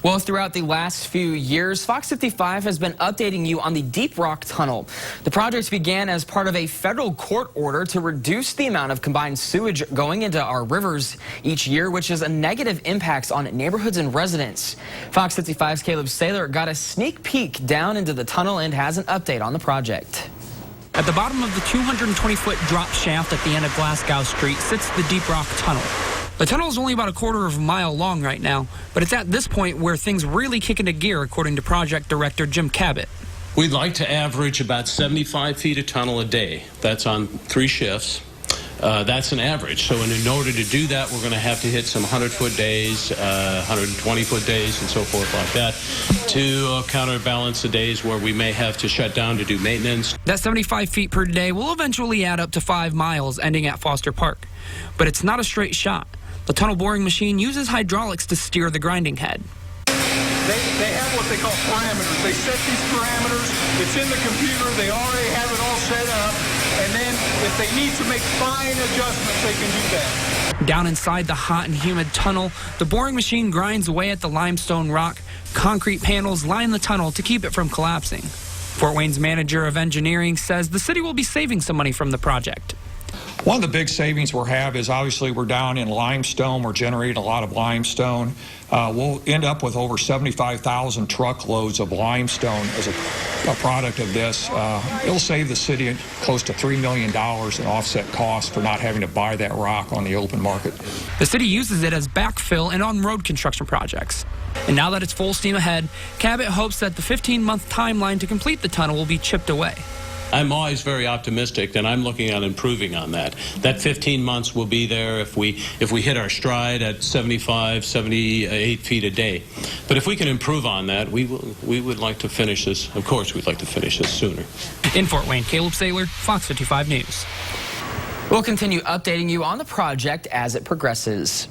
Well, throughout the last few years, Fox 55 has been updating you on the Deep Rock Tunnel. The project began as part of a federal court order to reduce the amount of combined sewage going into our rivers each year, which has a negative impacts on neighborhoods and residents. Fox 55's Caleb Saylor got a sneak peek down into the tunnel and has an update on the project. At the bottom of the 220-foot drop shaft at the end of Glasgow Street sits the Deep Rock Tunnel. The tunnel is only about a quarter of a mile long right now, but it's at this point where things really kick into gear, according to project director Jim Cabot. We'd like to average about 75 feet of tunnel a day. That's on 3 shifts. That's an average. So in order to do that, we're going to have to hit some 100-foot days, 120-foot days, and so forth like that to counterbalance the days where we may have to shut down to do maintenance. That 75 feet per day will eventually add up to 5 miles, ending at Foster Park. But it's not a straight shot. The tunnel boring machine uses hydraulics to steer the grinding head. They have what they call parameters. They set these parameters. It's in the computer. They already have it all set up. And then if they need to make fine adjustments, they can do that. Down inside the hot and humid tunnel, the boring machine grinds away at the limestone rock. Concrete panels line the tunnel to keep it from collapsing. Fort Wayne's manager of engineering says the city will be saving some money from the project. One of the big savings we'll have is obviously we're down in limestone. We're generating a lot of limestone. We'll end up with over 75,000 truckloads of limestone as a product of this. It'll save the city close to $3 million in offset costs for not having to buy that rock on the open market. The city uses it as backfill and on-road construction projects. And now that it's full steam ahead, Cabot hopes that the 15-month timeline to complete the tunnel will be chipped away. I'm always very optimistic, and I'm looking at improving on that. That 15 months will be there if we hit our stride at 75, 78 feet a day. But if we can improve on that, we would like to finish this. Of course, we'd like to finish this sooner. In Fort Wayne, Caleb Saylor, Fox 55 News. We'll continue updating you on the project as it progresses.